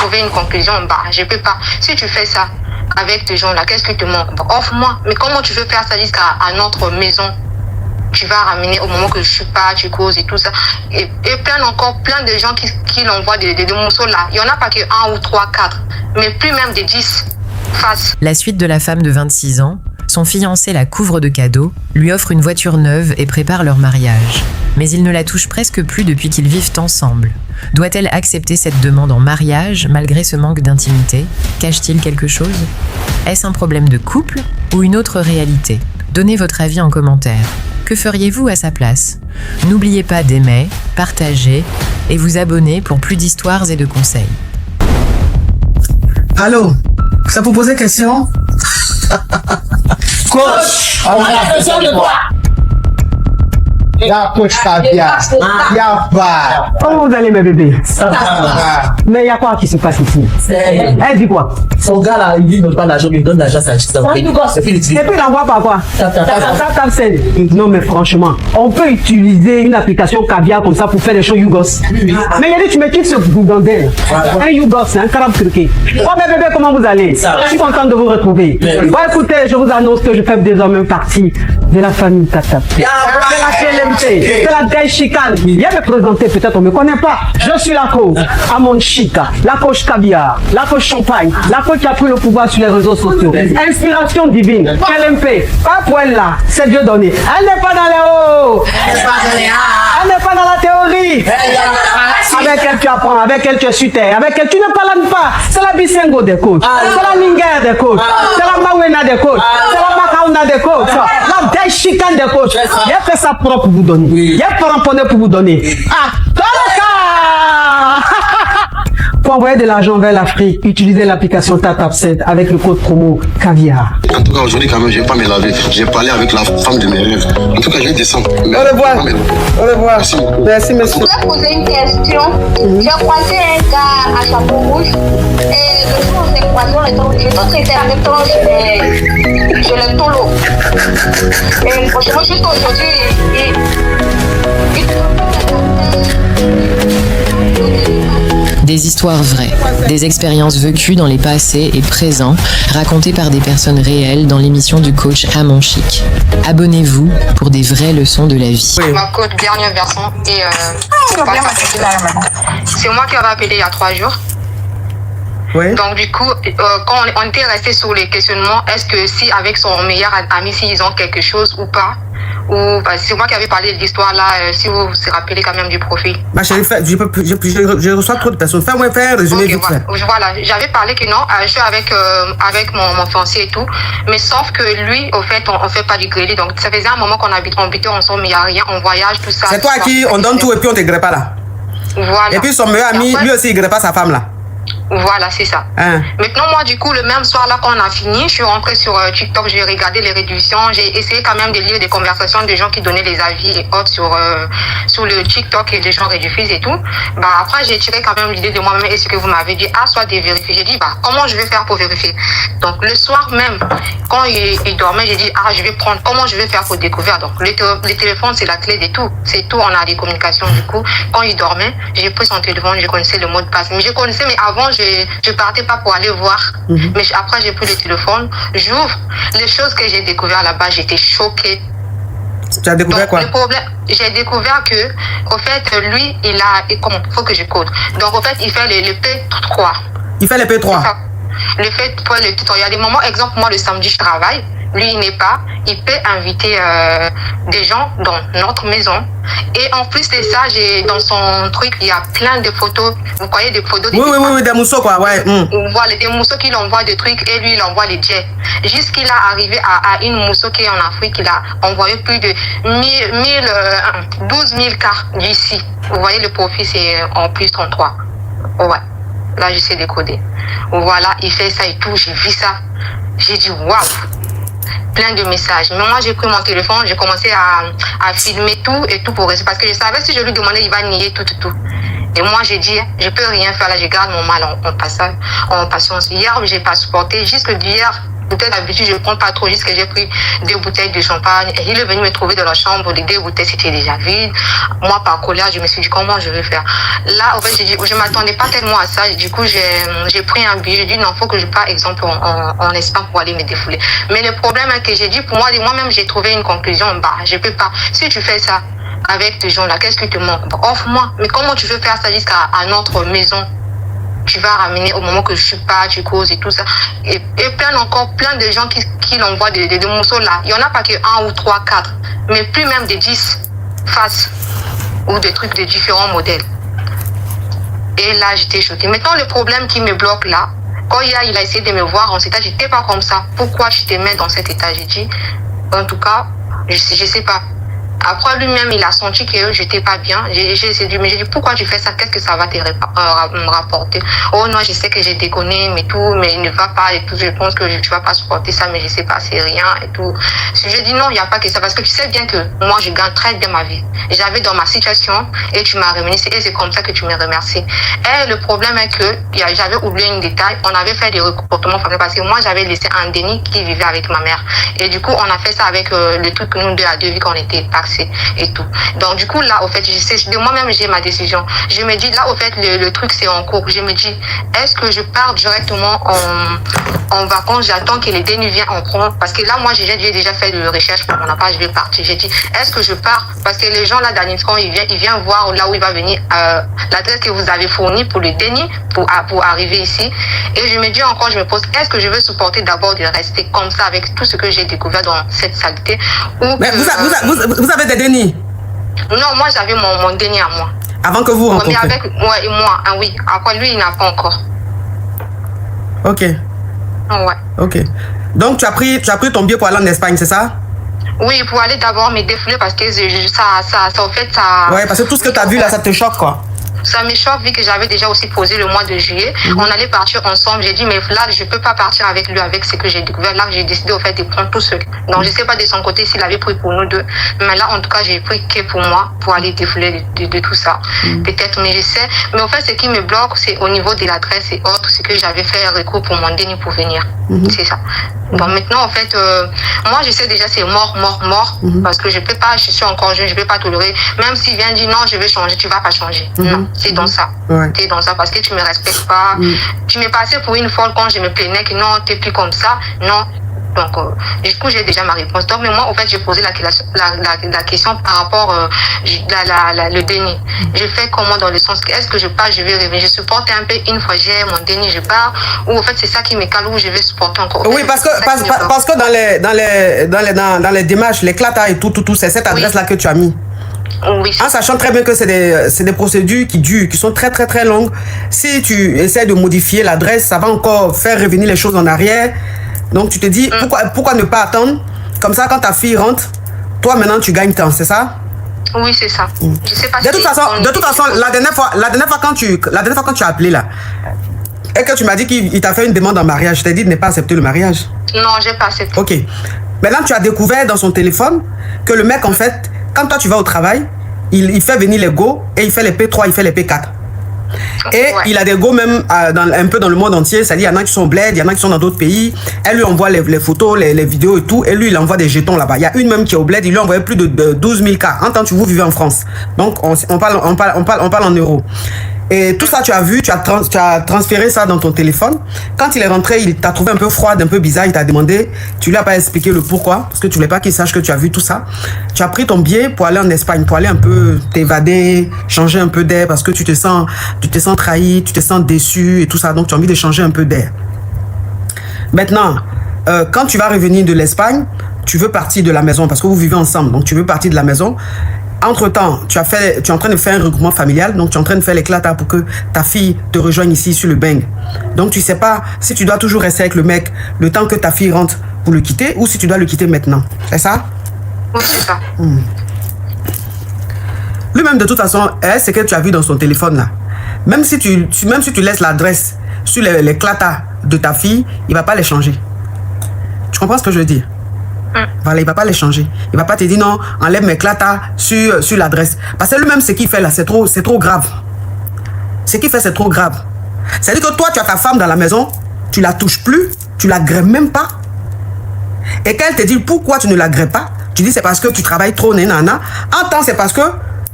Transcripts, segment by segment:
trouver une conclusion. Bah, je peux pas. Si tu fais ça avec ces gens-là, qu'est-ce qui te manque? Bah, offre-moi. Mais comment tu veux faire ça jusqu'à notre maison? Tu vas ramener au moment que je suis pas, tu causes et tout ça. Et plein de gens qui l'envoient des morceaux là. Il y en a pas que 1 ou 3, 4, mais plus même de 10 face. La suite de la femme de 26 ans, son fiancé la couvre de cadeaux, lui offre une voiture neuve et prépare leur mariage. Mais il ne la touche presque plus depuis qu'ils vivent ensemble. Doit-elle accepter cette demande en mariage malgré ce manque d'intimité? Cache-t-il quelque chose? Est-ce un problème de couple ou une autre réalité? Donnez votre avis en commentaire. Que feriez-vous à sa place? N'oubliez pas d'aimer, partager et vous abonner pour plus d'histoires et de conseils. Allô? Ça vous posait question? Coach, on a besoin de toi. La coach Caviar. Y'a pas. Comment vous allez, mes bébés? Ça va. Mais il y a quoi qui se passe ici? Elle dit quoi? Son gars là, il dit ne pas l'argent, il donne l'argent à sa chiste. Et puis il Et puis il envoie par quoi? Tap Send. Non mais franchement, on peut utiliser une application Caviar comme ça pour faire des choses Yougos. Mais il a dit tu me quittes ce bougandel. Un Yougos, un carabe truqué. Oh mes bébés, comment vous allez? Je suis content de vous retrouver. Bon écoutez, je vous annonce que je fais désormais partie de la famille Tata. C'est la KLMT, c'est la Gaï Chicane. Viens me présenter, peut-être on ne me connaît pas. Je suis la coach Amon Chica, la coach Caviar, la coach Champagne, la coach qui a pris le pouvoir sur les réseaux sociaux. Inspiration divine, KLMP, pas pour elle là, c'est Dieu donné. Elle n'est pas dans les hauts, elle n'est pas dans la théorie. Avec elle tu apprends, avec elle tu es sur terre, avec elle tu ne parles pas. C'est la Bisengo des coachs, c'est la Linger des coachs, c'est la Mawena des coachs, c'est la Makauna des coachs, la Gaï Chicane des coachs. Il a fait ça propre pour vous donner. Il a fait ramponner pour vous donner. Ah, dans le cas. Pour envoyer de l'argent vers l'Afrique, utilisez l'application TapTapSend avec le code promo Caviar. En tout cas, aujourd'hui, quand même, je ne vais pas me laver. J'ai parlé avec la femme de mes rêves. En tout cas, je vais descendre. Au revoir. Au revoir. Merci. Merci, monsieur. Je voulais poser une question. J'ai croisé un gars à chapeau rouge. Et le jour où on s'est croisé, j'ai tout traité avec toi, je le tolo. Et franchement, juste aujourd'hui, Des histoires vraies, des expériences vécues dans les passés et présents, racontées par des personnes réelles dans l'émission du coach Amon Chic. Abonnez-vous pour des vraies leçons de la vie. ma coach dernière version. Et c'est moi qui avais appelé il y a 3 jours. Oui. Donc du coup, quand on était resté sur les questionnements, est-ce que si avec son meilleur ami, s'ils ont quelque chose ou pas, ou bah, c'est moi qui avais parlé de l'histoire là, si vous vous rappelez quand même du profil. Ma chérie, je reçois trop de personnes. Fais-moi faire un résumé vite fait. Voilà, j'avais parlé que non, je suis avec mon fiancé et tout, mais sauf que lui, au fait, on fait pas du crédit, donc ça faisait un moment qu'on habitait ensemble, mais il n'y a rien, on voyage, tout ça. C'est toi à qui on donne tout et puis on te grée pas là. Voilà. Et puis son meilleur ami, Après, lui aussi, il grée pas sa femme là. Voilà, c'est ça. Hein. Maintenant, moi, du coup, le même soir là, quand on a fini, je suis rentrée sur TikTok, j'ai regardé les réductions, j'ai essayé quand même de lire des conversations de gens qui donnaient les avis et autres sur le TikTok et les gens réduisent et tout. Bah, après, j'ai tiré quand même l'idée de moi-même et ce que vous m'avez dit, soit de vérifier. J'ai dit, bah, comment je vais faire pour vérifier? Donc, le soir même, quand il dormait, j'ai dit, je vais prendre, comment je vais faire pour découvrir? Donc, le téléphone, c'est la clé de tout. C'est tout, on a des communications, du coup. Quand il dormait, j'ai pris son téléphone, je connaissais le mot de passe. Mais je connaissais, mais avant, je partais pas pour aller voir. Mais après, j'ai pris le téléphone, j'ouvre. Les choses que j'ai découvert là-bas, j'étais choquée. Tu as découvert quoi? Le problème, j'ai découvert que, au fait, lui, comment, faut que je code. Donc, au fait, il fait le P3. Il fait les P3. Le fait, pour le P3, il y a des moments, exemple, moi, le samedi, je travaille. Lui, il n'est pas. Il peut inviter des gens dans notre maison. Et en plus de ça, dans son truc, il y a plein de photos. Vous voyez des photos? Oui, des mousseaux quoi, ouais. Voilà, des mousseaux qu'il envoie des trucs et lui, il envoie les jets. Jusqu'il a arrivé à une mousseau qui est en Afrique, il a envoyé plus de 12 000 cartes d'ici. Vous voyez, le profil, c'est en plus 33. Ouais. Là, je sais décoder. Voilà, il fait ça et tout. J'ai vu ça. J'ai dit, waouh! Plein de messages. Mais moi, j'ai pris mon téléphone, j'ai commencé à filmer tout et tout pour rester. Parce que je savais si je lui demandais, il va nier tout. Et moi, j'ai dit, je peux rien faire là, je garde mon mal en patience. Hier, j'ai pas supporté. Jusque d'hier, bouteilles d'habitude, je ne prends pas trop, juste que j'ai pris 2 bouteilles de champagne. Et il est venu me trouver dans la chambre, les 2 bouteilles c'était déjà vide. Moi, par colère, je me suis dit comment je vais faire. Là, en fait, je ne m'attendais pas tellement à ça. Du coup, j'ai pris un billet. J'ai dit non, il faut que je parte, exemple, en Espagne pour aller me défouler. Mais le problème est que j'ai dit, pour moi-même, j'ai trouvé une conclusion. Bah, je peux pas. Si tu fais ça avec ces gens-là, qu'est-ce qui te manque? Bah, offre-moi. Mais comment tu veux faire ça jusqu'à notre maison? Tu vas ramener au moment que je suis pas, tu causes et tout ça. Et plein de gens qui l'envoient des morceaux là. Il y en a pas que 1 ou 3, 4, mais plus même de 10 faces ou des trucs de différents modèles. Et là, j'étais choquée. Maintenant, le problème qui me bloque là, quand il a essayé de me voir en cet état, j'étais pas comme ça. Pourquoi tu te mets dans cet état? J'ai dit, en tout cas, je sais pas. Après, lui-même, il a senti que j'étais pas bien. J'ai essayé de lui, mais j'ai dit, pourquoi tu fais ça? Qu'est-ce que ça va te me rapporter? Oh non, je sais que j'ai déconné, mais tout, mais il ne va pas et tout. Je pense que tu vas pas supporter ça, mais je sais pas, c'est rien et tout. Je dis non, il n'y a pas que ça, parce que tu sais bien que moi, je gagne très bien ma vie. J'avais dans ma situation et tu m'as remercié et c'est comme ça que tu me remercies. Et le problème est que j'avais oublié un détail. On avait fait des recrutements familiaux parce que moi, j'avais laissé un Denis qui vivait avec ma mère. Et du coup, on a fait ça avec le truc que nous deux à 2 vu qu'on était taxés et tout. Donc du coup là au fait de moi-même j'ai ma décision. Je me dis là au fait le truc c'est en cours. Je me dis est-ce que je pars directement en vacances, j'attends que les Denis viennent en prendre parce que là moi j'ai déjà fait de recherche pour mon appart, je vais partir. J'ai dit est-ce que je pars parce que les gens là d'Aniscon ils viennent voir là où il va venir l'adresse que vous avez fournie pour le Denis pour arriver ici. Et je me dis encore, je me pose est-ce que je veux supporter d'abord de rester comme ça avec tout ce que j'ai découvert dans cette saleté ou Mais vous avez des dénis? Non, moi j'avais mon déni à moi. Avant que vous rencontriez? Mais avec moi et moi, ah oui. Après lui, il n'a pas encore. Ok. Ouais. Ok. Donc tu as pris ton billet pour aller en Espagne, c'est ça? Oui, pour aller d'abord me défouler parce que ça en fait ça. Ouais, parce que tout ce que tu as vu là, ça te choque quoi. Ça me choque vu que j'avais déjà aussi posé le mois de juillet. On allait partir ensemble. J'ai dit, mais là, je peux pas partir avec lui, avec ce que j'ai découvert. Là, j'ai décidé au fait de prendre tout seul. Donc, je sais pas de son côté s'il avait pris pour nous deux. Mais là, en tout cas, j'ai pris que pour moi, pour aller défouler de tout ça. Peut-être, mais je sais. Mais au fait, ce qui me bloque, c'est au niveau de l'adresse et autres, ce que j'avais fait recours pour mon déni pour venir. C'est ça. Donc, maintenant, en fait, moi, je sais déjà, c'est mort. Parce que je peux pas, je suis encore jeune, je peux pas tolérer. Même s'il vient dire non, je vais changer, tu vas pas changer. Non. C'est dans ça. Ouais. T'es dans ça parce que tu me respectes pas. Tu m'es passé pour une folle quand je me plaignais que non, t'es plus comme ça. Non. Donc, du coup, j'ai déjà ma réponse. Donc, mais moi, en fait, j'ai posé la question par rapport le déni. Je fais comment dans le sens que est-ce que je pars, je vais revenir. Je supporte un peu une fois j'ai mon déni, je pars. Ou en fait, c'est ça qui me cale, ou je vais supporter encore. Oui, parce que dans les démarches, les clatas et tout, c'est cette adresse-là que tu as mis. Oui. En sachant très bien que c'est des procédures qui durent, qui sont très très très longues. Si tu essaies de modifier l'adresse, ça va encore faire revenir les choses en arrière. Donc tu te dis, pourquoi ne pas attendre? Comme ça, quand ta fille rentre, toi maintenant tu gagnes temps, c'est ça? Oui, c'est ça. Je sais pas de toute façon, la dernière fois quand tu as appelé là, et que tu m'as dit qu'il t'a fait une demande en mariage, je t'ai dit de ne pas accepter le mariage. Non, j'ai pas accepté. Ok. Maintenant, tu as découvert dans son téléphone que le mec, en fait, quand toi tu vas au travail, il fait venir les go et il fait les P3, il fait les P4. Et il a des go même un peu dans le monde entier. C'est-à-dire, il y en a qui sont bled, il y en a qui sont dans d'autres pays. Elle lui envoie les photos, les vidéos et tout. Et lui, il envoie des jetons là-bas. Il y a une même qui est au bled, il lui a envoyé plus de 12 000 cas. En tant que vous vivez en France. Donc, on parle en euros. Et tout ça, tu as vu, tu as transféré ça dans ton téléphone. Quand il est rentré, il t'a trouvé un peu froide, un peu bizarre. Il t'a demandé, tu lui as pas expliqué le pourquoi, parce que tu voulais pas qu'il sache que tu as vu tout ça. Tu as pris ton billet pour aller en Espagne, pour aller un peu t'évader, changer un peu d'air, parce que tu te sens trahi, tu te sens déçu et tout ça. Donc, tu as envie de changer un peu d'air. Maintenant, quand tu vas revenir de l'Espagne, tu veux partir de la maison, parce que vous vivez ensemble. Donc, tu veux partir de la maison. Entre-temps, tu es en train de faire un regroupement familial, donc tu es en train de faire l'éclat pour que ta fille te rejoigne ici sur le bang. Donc tu sais pas si tu dois toujours rester avec le mec le temps que ta fille rentre pour le quitter ou si tu dois le quitter maintenant. C'est ça? Oui, c'est ça. Lui-même, de toute façon, c'est que tu as vu dans son téléphone là. Même si tu laisses l'adresse sur les clatas de ta fille, il va pas les changer. Tu comprends ce que je veux dire? Voilà, il va pas les changer. Il va pas te dire non, enlève mes clatas sur l'adresse. Parce que lui-même, ce qu'il fait là, c'est trop grave. Ce qu'il fait, c'est trop grave. C'est-à-dire que toi, tu as ta femme dans la maison, tu la touches plus, tu la grèves même pas. et qu'elle te dit pourquoi tu ne l'aggrèves pas, tu dis c'est parce que tu travailles trop, nanana. En temps, c'est parce que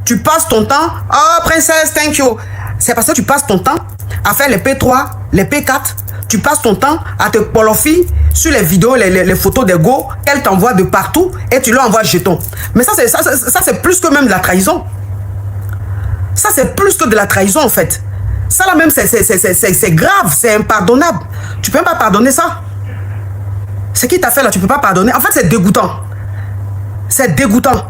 tu passes ton temps, oh princesse, thank you. C'est parce que tu passes ton temps à faire les P3, les P4. Tu passes ton temps à te polofier sur les vidéos, les photos des go qu'elle t'envoie de partout et tu leur envoies jeton. Mais ça, c'est plus que même de la trahison. Ça, c'est plus que de la trahison, en fait. Ça, là même, c'est grave, c'est impardonnable. Tu peux même pas pardonner ça. Ce qui t'a fait, là, tu peux pas pardonner. En fait, c'est dégoûtant. C'est dégoûtant.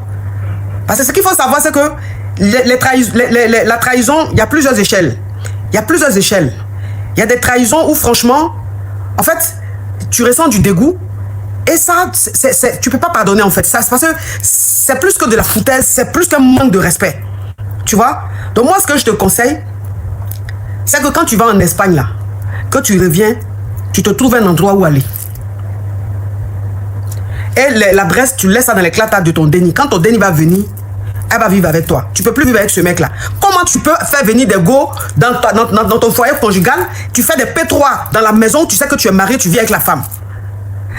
Parce que ce qu'il faut savoir, c'est que la trahison, il y a plusieurs échelles. Il y a plusieurs échelles. Il y a des trahisons où, franchement, en fait, tu ressens du dégoût. Et ça, tu peux pas pardonner, en fait. Ça, parce que c'est plus que de la foutaise, c'est plus qu'un manque de respect. Tu vois? Donc, moi, ce que je te conseille, c'est que quand tu vas en Espagne, là, que tu reviens, tu te trouves un endroit où aller. Et l'adresse, tu laisses ça dans les clatas de ton déni. Quand ton déni va venir, elle va vivre avec toi. Tu peux plus vivre avec ce mec-là. Comment tu peux faire venir des go dans ton foyer conjugal? Tu fais des P3 dans la maison, tu sais que tu es marié, tu vis avec la femme.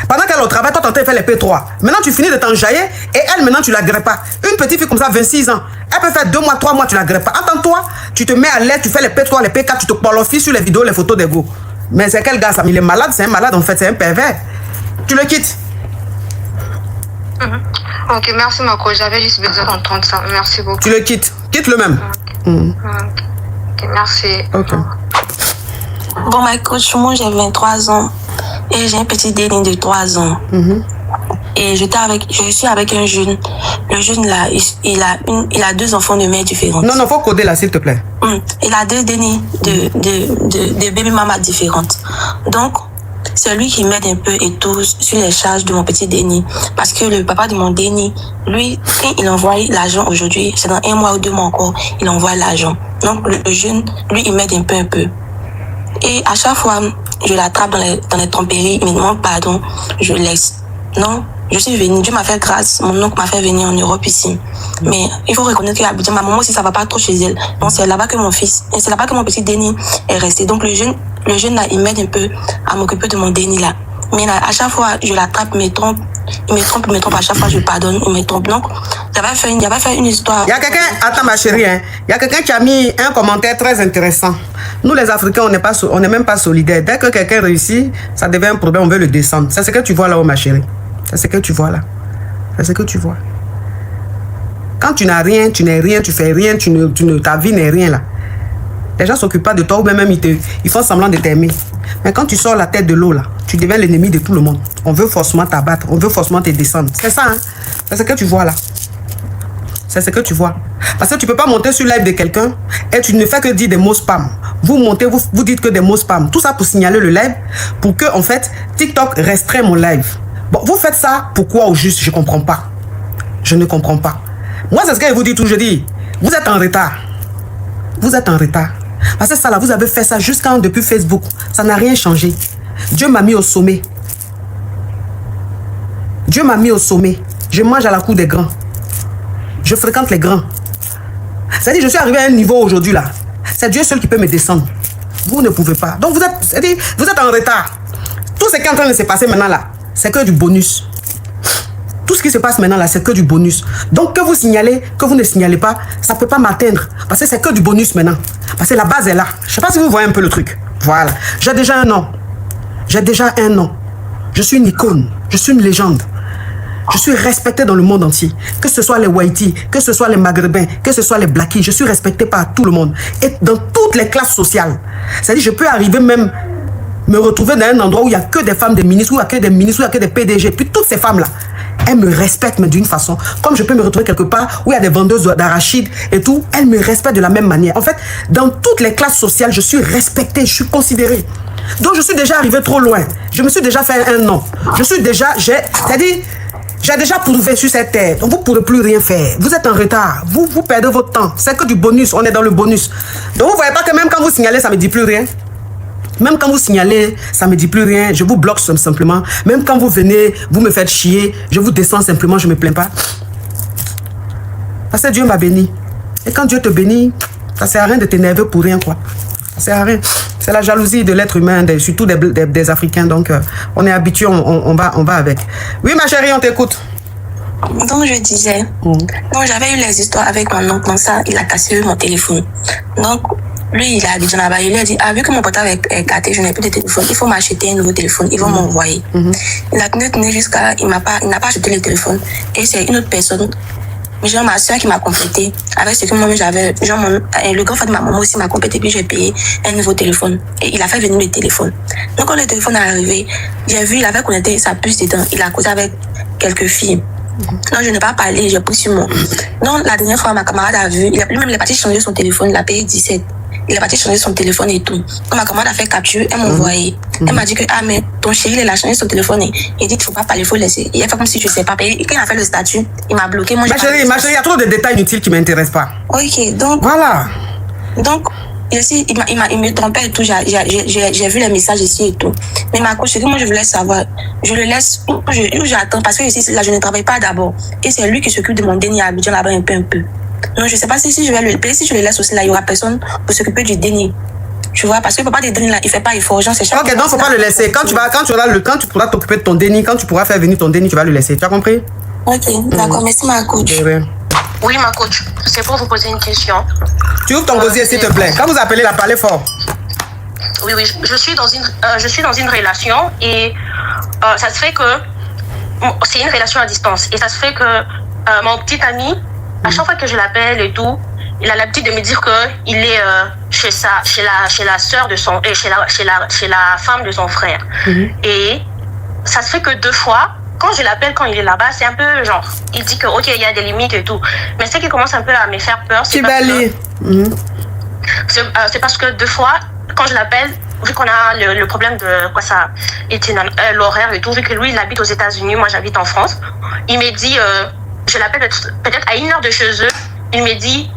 Pendant qu'elle est au travail, toi, tu es en train de faire les P3. Maintenant, tu finis de t'enjailler et elle, maintenant, tu ne l'aggrèves pas. Une petite fille comme ça, 26 ans, elle peut faire 2 mois, 3 mois, tu ne l'aggrèves pas. Attends-toi, tu te mets à l'aise, tu fais les P3, les P4, tu te qualifies sur les vidéos, les photos des go. Mais c'est quel gars ça? Il est malade, c'est un malade en fait, c'est un pervers. Tu le quittes. Ok, merci Marco, j'avais juste besoin d'entendre ça. Merci beaucoup. Tu le quittes. Quitte-le même. Ok, merci. Ok. Bon, ma coach, moi j'ai 23 ans et j'ai un petit déni de 3 ans. Et je suis avec un jeune. Le jeune là, il a 2 enfants de mères différentes. Non, faut coder là, s'il te plaît. Il a 2 dénis de baby mama différentes. Donc, c'est lui qui m'aide un peu et tout sur les charges de mon petit déni. Parce que le papa de mon déni, lui, quand il envoie l'argent aujourd'hui, c'est dans 1 mois ou 2 mois encore, il envoie l'argent. Donc, le jeune, lui, il m'aide un peu. Et à chaque fois, je l'attrape dans les tromperies, il me demande pardon, je laisse. Non, je suis venue, Dieu m'a fait grâce, mon oncle m'a fait venir en Europe ici. Mais il faut reconnaître qu'à Abidjan, ma maman aussi, ça va pas trop chez elle. Donc c'est là-bas que mon fils, et c'est là-bas que mon petit déni est resté. Donc le jeune là, il m'aide un peu à m'occuper de mon déni là. Mais là, à chaque fois, je l'attrape, il me trompe, à chaque fois je pardonne, il me trompe. Donc, j'avais fait une histoire. Il y a quelqu'un, attends ma chérie, hein. Il y a quelqu'un qui a mis un commentaire très intéressant. Nous les Africains, on n'est même pas solidaires. Dès que quelqu'un réussit, ça devient un problème, on veut le descendre. C'est ce que tu vois là-haut, ma chérie. C'est ce que tu vois là. C'est ce que tu vois. Quand tu n'as rien, tu n'es rien, tu fais rien, ta vie n'est rien là. Les gens ne s'occupent pas de toi ou même ils font semblant de t'aimer. Mais quand tu sors la tête de l'eau là, tu deviens l'ennemi de tout le monde. On veut forcément t'abattre, on veut forcément te descendre. C'est ça, hein? C'est ce que tu vois là. C'est ce que tu vois. Parce que tu ne peux pas monter sur live de quelqu'un et tu ne fais que dire des mots spam. Vous montez, vous dites que des mots spam. Tout ça pour signaler le live, pour que en fait TikTok restreint mon live. Bon, vous faites ça pourquoi au juste? Je ne comprends pas. Je ne comprends pas. Moi, c'est ce que je vous dis toujours. Je dis, vous êtes en retard. Vous êtes en retard. Parce que ça là, vous avez fait ça jusqu'à depuis Facebook. Ça n'a rien changé. Dieu m'a mis au sommet. Dieu m'a mis au sommet. Je mange à la cour des grands. Je fréquente les grands. C'est-à-dire, je suis arrivé à un niveau aujourd'hui là. C'est Dieu seul qui peut me descendre. Vous ne pouvez pas. Donc vous êtes en retard. Tout ce qui est en train de se passer maintenant là, c'est que du bonus. Tout ce qui se passe maintenant là, c'est que du bonus. Donc que vous signalez, que vous ne signalez pas, ça ne peut pas m'atteindre. Parce que c'est que du bonus maintenant. Parce que la base est là. Je ne sais pas si vous voyez un peu le truc. Voilà. J'ai déjà un nom. J'ai déjà un nom. Je suis une icône. Je suis une légende. Je suis respecté dans le monde entier. Que ce soit les Whitey, que ce soit les Maghrébins, que ce soit les Blackies, je suis respecté par tout le monde. Et dans toutes les classes sociales. C'est-à-dire, je peux arriver même me retrouver dans un endroit où il n'y a que des femmes, des ministres, où il n'y a que des ministres, où il n'y a que des PDG. Puis toutes ces femmes-là, elles me respectent, mais d'une façon. Comme je peux me retrouver quelque part où il y a des vendeuses d'arachides et tout, elles me respectent de la même manière. En fait, dans toutes les classes sociales, je suis respecté, je suis considéré. Donc, je suis déjà arrivé trop loin. Je me suis déjà fait un nom. Je suis déjà, c'est-à-dire, j'ai déjà prouvé sur cette terre. Donc, vous ne pourrez plus rien faire. Vous êtes en retard. Vous perdez votre temps. C'est que du bonus. On est dans le bonus. Donc, vous ne voyez pas que même quand vous signalez, ça ne me dit plus rien. Même quand vous signalez, ça ne me dit plus rien. Je vous bloque simplement. Même quand vous venez, vous me faites chier. Je vous descends simplement, je ne me plains pas. Parce que Dieu m'a béni. Et quand Dieu te bénit, ça ne sert à rien de t'énerver pour rien, quoi. Ça ne sert à rien. C'est la jalousie de l'être humain, surtout des Africains. Donc, on est habitué, on va avec. Oui, ma chérie, on t'écoute. Donc, je disais, donc j'avais eu les histoires avec mon oncle. Dans ça, il a cassé mon téléphone. Donc, lui, il a habité là-bas. Il lui a dit, vu que mon portable est gâté, je n'ai plus de téléphone. Il faut m'acheter un nouveau téléphone. Ils vont m'envoyer. Il a tenu jusqu'à, il n'a pas acheté le téléphone. Et c'est une autre personne, genre ma soeur qui m'a complété avec ce que moi j'avais. Genre le grand frère de ma maman aussi m'a complété, puis j'ai payé un nouveau téléphone. Et il a fait venir le téléphone. Donc quand le téléphone est arrivé, j'ai vu, il avait connecté sa puce dedans. Il a causé avec quelques filles. Non, je n'ai pas parlé, j'ai pris sur moi. Donc la dernière fois, ma camarade a vu, lui-même il est parti changer son téléphone, il a payé 17. Il est parti changer son téléphone et tout. Quand ma camarade a fait capture, elle m'a envoyé. Elle m'a dit que, mais ton chéri, il a changé son téléphone. Et il dit qu'il ne faut pas parler, il faut laisser. Il a fait comme si je ne sais pas payer. Et quand il a fait le statut, il m'a bloqué. Moi, ma chérie, il y a trop de détails inutiles qui ne m'intéressent pas. Ok, donc. Voilà. Donc, ici, il me trompait et tout. J'ai vu les messages ici et tout. Mais ma coach, c'est que moi, je voulais savoir. Je le laisse où j'attends. Parce que ici, là, je ne travaille pas d'abord. Et c'est lui qui s'occupe de mon déni à Abidjan là-bas un peu. Non, je sais pas si je vais le payer. Si je le laisse aussi là, il y aura personne pour s'occuper du déni. Tu vois, parce que le papa des dénis là, il fait pas effort. Genre, c'est chaque. Ok, donc faut pas le laisser. Quand tu pourras t'occuper de ton déni, quand tu pourras faire venir ton déni, tu vas le laisser. Tu as compris? Ok, d'accord. Merci ma coach. Oui, ma coach. C'est pour vous poser une question. Tu ouvres ton gosier, s'il te plaît. Quand vous appelez la parlez fort. Oui, je suis dans une relation et ça se fait que c'est une relation à distance et ça se fait que mon petit ami, à chaque fois que je l'appelle et tout, il a l'habitude de me dire que il est chez la sœur de son, chez la femme de son frère. Et ça se fait que 2 fois, quand je l'appelle quand il est là-bas, c'est un peu genre, il dit que ok, il y a des limites et tout. Mais ce qui commence un peu à me faire peur, c'est parce que 2 fois, quand je l'appelle, vu qu'on a le problème de quoi ça, l'horaire et tout, vu que lui il habite aux États-Unis, moi j'habite en France, il me dit, je l'appelle peut-être à 1 heure de chez eux, il me dit,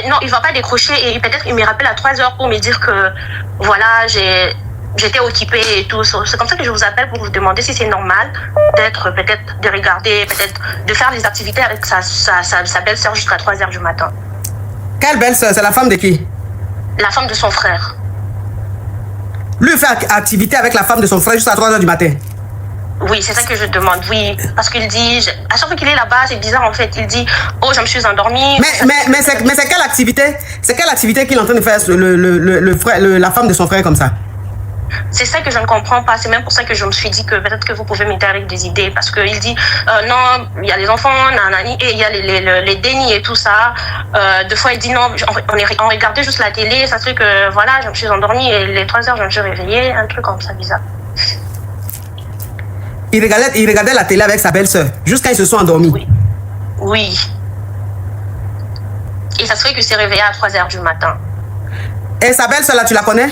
non, il va pas décrocher et peut-être il me rappelle à 3 heures pour me dire que voilà, j'étais occupée et tout. C'est comme ça que je vous appelle pour vous demander si c'est normal peut-être de regarder, peut-être de faire des activités avec sa belle-sœur jusqu'à 3 heures du matin. Quelle belle-sœur? C'est la femme de qui? La femme de son frère. Lui fait activité avec la femme de son frère jusqu'à 3 heures du matin? Oui, c'est ça que je demande, oui. Parce qu'il dit, à chaque fois qu'il est là-bas, c'est bizarre en fait. Il dit, oh, je me suis endormie. Mais c'est quelle activité? C'est quelle activité qu'il est en train de faire la femme de son frère comme ça? C'est ça que je ne comprends pas. C'est même pour ça que je me suis dit que peut-être que vous pouvez m'aider avec des idées. Parce qu'il dit, non, il y a les enfants, nanani, et il y a les dénis et tout ça. 2 fois, il dit non, on regardait juste la télé. Ça se fait que, voilà, je me suis endormie et les 3 heures, je me suis réveillée. Un truc comme ça, bizarre. Il regardait la télé avec sa belle-sœur, jusqu'à ils se sont endormis. Oui. Et ça se fait que c'est réveillé à 3 heures du matin. Et sa belle-sœur, là, tu la connais?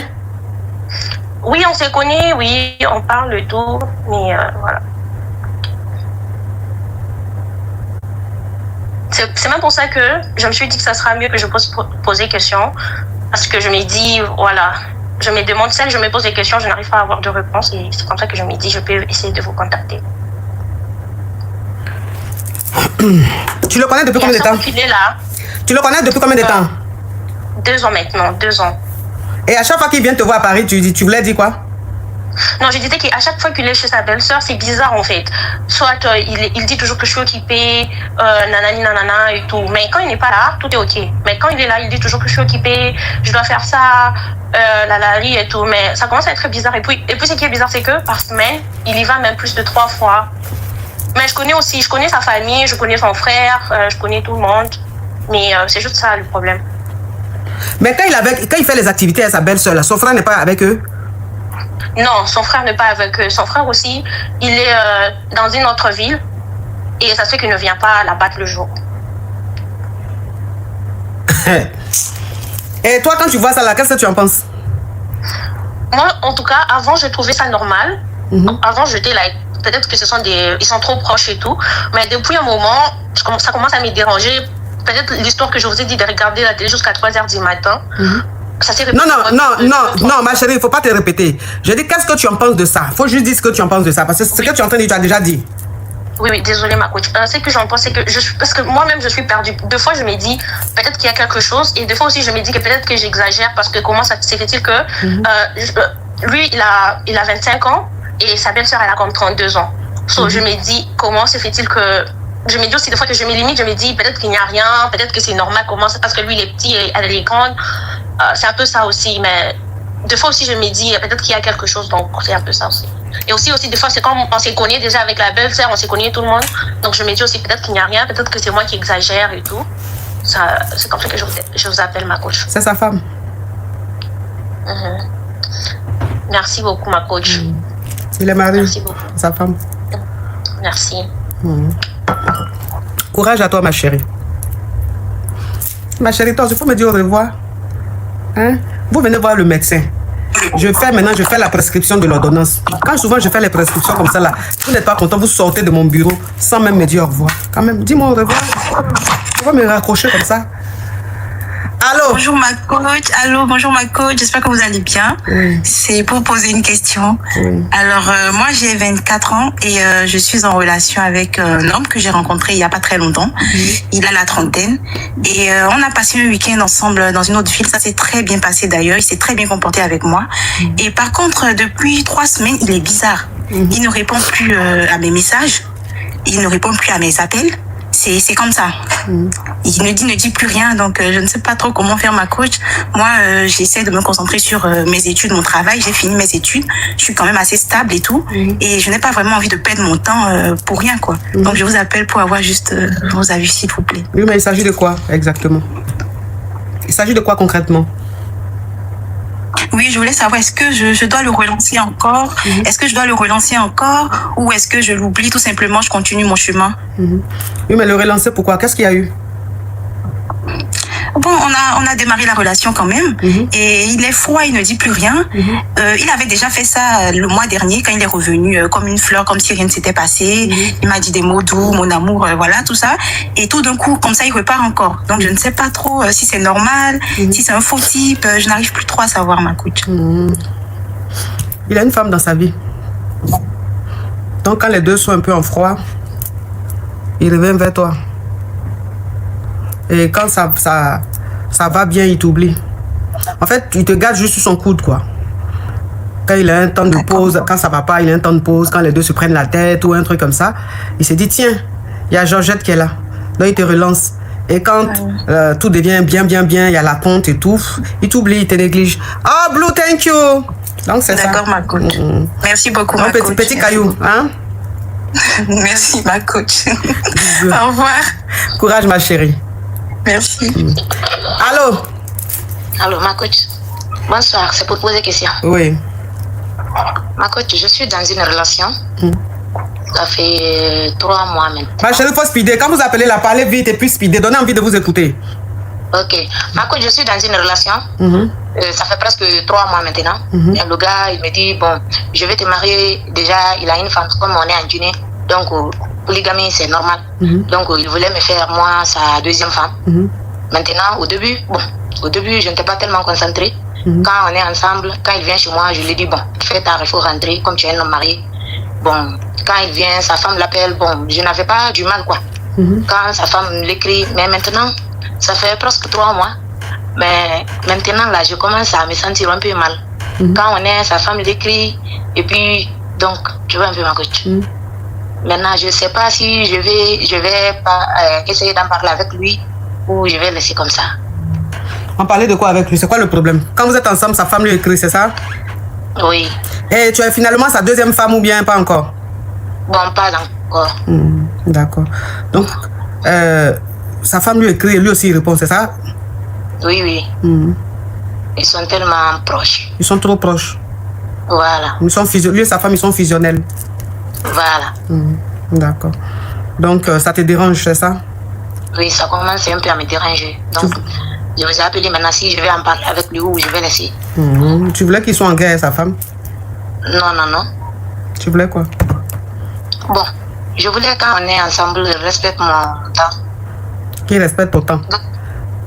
Oui, on se connaît, oui, on parle et tout, mais voilà. C'est même pour ça que je me suis dit que ça sera mieux que je pose poser question, parce que je me dis, voilà, je me demande, celle je me pose des questions, je n'arrive pas à avoir de réponse, et c'est comme ça que je me dis, je peux essayer de vous contacter. Tu le connais depuis combien de temps? Tu le connais depuis combien de temps? 2 ans maintenant, 2 ans. Et à chaque fois qu'il vient te voir à Paris, tu voulais dire quoi? Non, je disais qu'à chaque fois qu'il est chez sa belle-sœur, c'est bizarre en fait. Soit il dit toujours que je suis occupée, nanani nanana et tout. Mais quand il n'est pas là, tout est ok. Mais quand il est là, il dit toujours que je suis occupée, je dois faire ça, lalali et tout. Mais ça commence à être bizarre. Et puis ce qui est bizarre, c'est que par semaine, il y va même plus de 3 fois. Mais je connais sa famille, je connais son frère, je connais tout le monde. Mais c'est juste ça le problème. Mais quand il fait les activités avec sa belle-sœur, son frère n'est pas avec eux? Non, son frère n'est pas avec eux. Son frère aussi, il est dans une autre ville. Et ça se fait qu'il ne vient pas la battre le jour. Et toi, quand tu vois ça là, qu'est-ce que tu en penses? Moi, en tout cas, avant, je trouvais ça normal. Avant, j'étais là, peut-être que ils sont trop proches et tout. Mais depuis un moment, ça commence à me déranger. Peut-être l'histoire que je vous ai dit de regarder la télé jusqu'à 3 heures du matin. Ça s'est répété. Non, ma chérie, il ne faut pas te répéter. Je dis, qu'est-ce que tu en penses de ça? Il faut juste dire ce que tu en penses de ça. Parce que ce que tu es en train de dire, tu as déjà dit. Oui, désolée ma coach. Ce que j'en pense, c'est que parce que moi-même je suis perdue. Deux fois je me dis peut-être qu'il y a quelque chose et deux fois aussi je me dis que peut-être que j'exagère parce que comment ça se fait-il que lui il a 25 ans et sa belle-sœur elle a comme 32 ans. So, je me dis comment se fait-il que je me dis aussi des fois que je me limite, je me dis peut-être qu'il n'y a rien, peut-être que c'est normal comment parce que lui il est petit et elle est grande. C'est un peu ça aussi, mais des fois aussi je me dis peut-être qu'il y a quelque chose, donc c'est un peu ça aussi. Et aussi des fois c'est comme on s'est connus déjà avec la belle-sœur, on s'est connus tout le monde, donc je me dis aussi peut-être qu'il n'y a rien, peut-être que c'est moi qui exagère et tout. Ça, c'est comme ça que je vous appelle ma coach. C'est sa femme. Merci beaucoup ma coach. Il est marié. Merci beaucoup. Sa femme. Merci. Courage à toi ma chérie. Ma chérie, toi, il faut me dire au revoir. Hein? Vous venez voir le médecin. Je fais la prescription de l'ordonnance. Quand souvent je fais les prescriptions comme ça là, vous n'êtes pas content, vous sortez de mon bureau sans même me dire au revoir. Quand même, dis-moi au revoir. Tu vas me raccrocher comme ça. Allô? Bonjour ma coach. Allô, bonjour ma coach. J'espère que vous allez bien. Oui. C'est pour poser une question. Oui. Alors, moi, j'ai 24 ans et je suis en relation avec un homme que j'ai rencontré il n'y a pas très longtemps. Il a la trentaine. Et on a passé un week-end ensemble dans une autre ville. Ça s'est très bien passé d'ailleurs. Il s'est très bien comporté avec moi. Et par contre, depuis 3 semaines, il est bizarre. Il ne répond plus à mes messages. Il ne répond plus à mes appels. C'est comme ça. Il ne dit plus rien, donc je ne sais pas trop comment faire ma coach. Moi, j'essaie de me concentrer sur mes études, mon travail. J'ai fini mes études. Je suis quand même assez stable et tout. Et je n'ai pas vraiment envie de perdre mon temps pour rien, quoi. Donc je vous appelle pour avoir juste vos avis, s'il vous plaît. Oui, mais il s'agit de quoi exactement? Il s'agit de quoi concrètement? Oui, je voulais savoir, est-ce que je dois le relancer encore? Est-ce que je dois le relancer encore? Ou est-ce que je l'oublie tout simplement, je continue mon chemin? Oui, mais le relancer, pourquoi? Qu'est-ce qu'il y a eu? Bon, on a démarré la relation quand même. Et il est froid, il ne dit plus rien. Il avait déjà fait ça le mois dernier quand il est revenu comme une fleur, comme si rien ne s'était passé. Il m'a dit des mots doux, mon amour, voilà, tout ça. Et tout d'un coup, comme ça, il repart encore. Donc, je ne sais pas trop si c'est normal, si c'est un faux type. Je n'arrive plus trop à savoir, ma coach. Il a une femme dans sa vie. Donc, quand les deux sont un peu en froid, il revient vers toi. Et quand ça va bien, il t'oublie. En fait, il te garde juste sur son coude, quoi. Quand il a un temps de pause, quand ça va pas, il a un temps de pause, quand les deux se prennent la tête ou un truc comme ça, il se dit, tiens, il y a Georgette qui est là. Donc, il te relance. Et quand tout devient bien, il y a la ponte et tout, il t'oublie, il te néglige. Ah, Blue, thank you. Donc, c'est ça. D'accord, ma coach. Merci beaucoup, ma coach. Petit caillou, hein? Merci, ma coach. Au revoir. Courage, ma chérie. Merci. Allô? Allô, ma coach. Bonsoir, c'est pour poser question. Oui. Ma coach, je suis dans une relation. Ça fait 3 mois maintenant. Ma chérie, il faut speeder. Quand vous appelez la, parlez vite et puis speeder. Donnez envie de vous écouter. Ok. Ma coach, je suis dans une relation. Ça fait presque 3 mois maintenant. Et le gars, il me dit, bon, je vais te marier. Déjà, il a une femme, comme on est en Guinée. Donc, polygamie, c'est normal. Donc, il voulait me faire, moi, sa deuxième femme. Maintenant, au début, je n'étais pas tellement concentrée. Quand on est ensemble, quand il vient chez moi, je lui dis, bon, fais ta, il faut rentrer, comme tu es un homme marié. Bon, quand il vient, sa femme l'appelle, bon, je n'avais pas du mal, quoi. Quand sa femme l'écrit, mais maintenant, ça fait presque 3 mois. Mais maintenant, là, je commence à me sentir un peu mal. Quand on est, sa femme l'écrit, et puis, donc, tu vois un peu ma coach. Maintenant, je ne sais pas si je vais pas essayer d'en parler avec lui ou je vais laisser comme ça. En parler de quoi avec lui? C'est quoi le problème? Quand vous êtes ensemble, sa femme lui écrit, c'est ça? Oui. Et tu es finalement sa deuxième femme ou bien pas encore? Bon, pas encore. D'accord. Donc, sa femme lui écrit et lui aussi il répond, c'est ça? Oui. Ils sont tellement proches. Ils sont trop proches. Voilà. Lui et sa femme, ils sont fusionnels. Voilà. D'accord. Donc, ça te dérange, c'est ça? Oui, ça commence un peu à me déranger. Donc, je vous ai appelé maintenant si je vais en parler avec lui ou je vais laisser. Tu voulais qu'ils soient en guerre, sa femme? Non. Tu voulais quoi? Bon, je voulais quand on est ensemble, respecte mon temps. Qui respecte ton temps?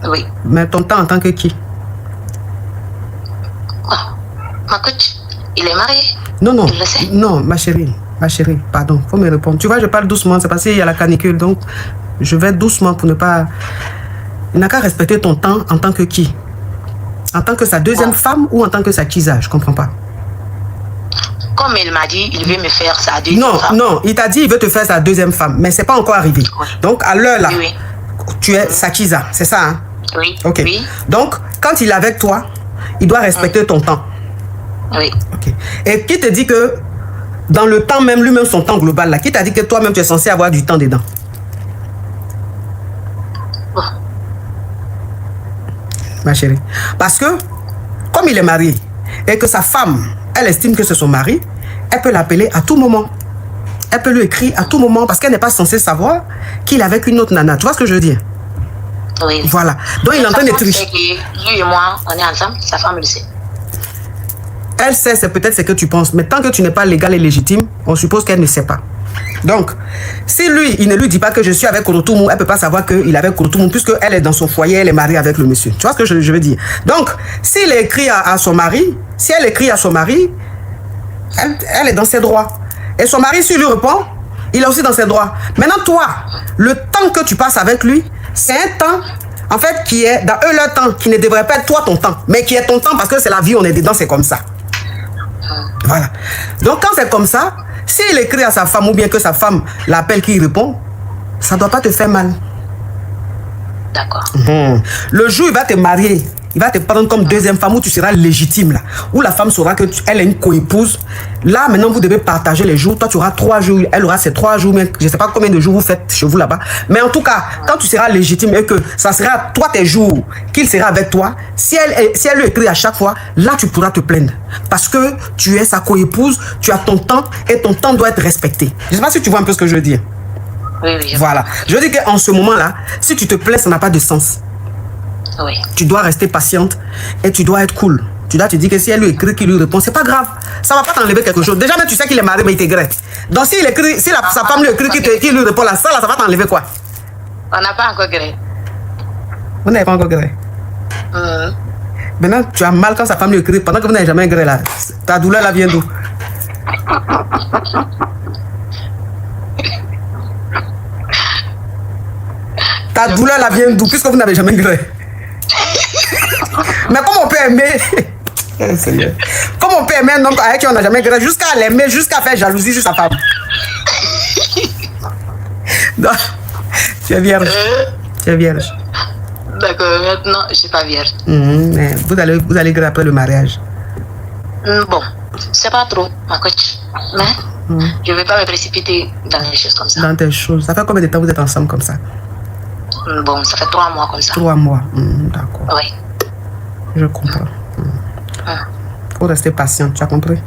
Oui. Mais ton temps en tant que qui? Oh, ma coach, il est marié. Non. Il le sait. Non, ma chérie. Ma chérie, pardon, faut me répondre. Tu vois, je parle doucement, c'est parce qu'il y a la canicule, donc je vais doucement pour ne pas... Il n'a qu'à respecter ton temps en tant que qui? En tant que sa deuxième femme ou en tant que sa kisa? Je comprends pas. Comme il m'a dit, il veut me faire sa deuxième femme. Non, il t'a dit il veut te faire sa deuxième femme, mais c'est pas encore arrivé. Oui. Donc à l'heure là, Oui. tu es sa kisa, c'est ça, hein? Oui. Ok. Oui. Donc quand il est avec toi, il doit respecter ton temps. Oui. Ok. Et qui te dit que dans le temps même, lui-même son temps global là, qui t'a dit que toi-même tu es censé avoir du temps dedans? Bon. Ma chérie. Parce que, comme il est marié, et que sa femme, elle estime que c'est son mari, elle peut l'appeler à tout moment. Elle peut lui écrire à tout moment, parce qu'elle n'est pas censée savoir qu'il est avec une autre nana. Tu vois ce que je veux dire? Oui. Voilà. Donc il est en train de tricher. Lui et moi, on est ensemble, sa femme le sait. Elle sait, c'est peut-être ce que tu penses, mais tant que tu n'es pas légal et légitime, on suppose qu'elle ne sait pas. Donc, si lui, il ne lui dit pas que je suis avec Kouroutoumou, elle ne peut pas savoir qu'il est avec Kouroutoumou, puisqu'elle est dans son foyer, elle est mariée avec le monsieur. Tu vois ce que je veux dire? Donc, s'il écrit à son mari, si elle écrit à son mari, elle est dans ses droits. Et son mari, s'il lui répond, il est aussi dans ses droits. Maintenant, toi, le temps que tu passes avec lui, c'est un temps, en fait, qui est dans eux leur temps, qui ne devrait pas être toi ton temps, mais qui est ton temps parce que c'est la vie, on est dedans, c'est comme ça. Voilà. Donc, quand c'est comme ça, s'il écrit à sa femme ou bien que sa femme l'appelle, qu'il répond, ça ne doit pas te faire mal. D'accord. Le jour où il va te marier, il va te prendre comme deuxième femme où tu seras légitime là. Où la femme saura qu'elle est une co-épouse. Là, maintenant, vous devez partager les jours. Toi, tu auras 3 jours. Elle aura ses 3 jours. Mais je ne sais pas combien de jours vous faites chez vous là-bas. Mais en tout cas, quand tu seras légitime et que ça sera toi tes jours, qu'il sera avec toi, si elle lui écrit à chaque fois, là, tu pourras te plaindre. Parce que tu es sa co-épouse, tu as ton temps et ton temps doit être respecté. Je ne sais pas si tu vois un peu ce que je veux dire. Oui. Voilà. Je veux dire qu'en ce moment-là, si tu te plains, ça n'a pas de sens. Oui. Tu dois rester patiente et tu dois être cool. Tu dois te dire que si elle lui écrit, qu'il lui répond, c'est pas grave. Ça va pas t'enlever quelque chose. Déjà, même tu sais qu'il est marié, mais il t'égrette. Donc, s'il écrit, si sa femme lui écrit, qu'il lui répond là, ça va t'enlever quoi? On n'a pas encore gré. Vous n'avez pas encore gré. Maintenant, tu as mal quand sa femme lui écrit, pendant que vous n'avez jamais gré là. Ta douleur là vient d'où? Ta douleur là vient d'où, puisque vous n'avez jamais gré? Mais comment on peut aimer Seigneur. Comment on peut aimer un homme avec qui on n'a jamais gré, jusqu'à l'aimer, jusqu'à faire jalousie sur sa femme? Non. Tu es vierge. Tu es vierge. D'accord, maintenant, je ne suis pas vierge. Mais vous allez gré après le mariage. Bon, c'est pas trop, ma coach. Mais je ne vais pas me précipiter dans les choses comme ça. Dans tes choses. Ça fait combien de temps vous êtes ensemble comme ça? Bon, ça fait 3 mois comme ça. 3 mois. D'accord. Oui. Je comprends. Faut rester patient, tu as compris?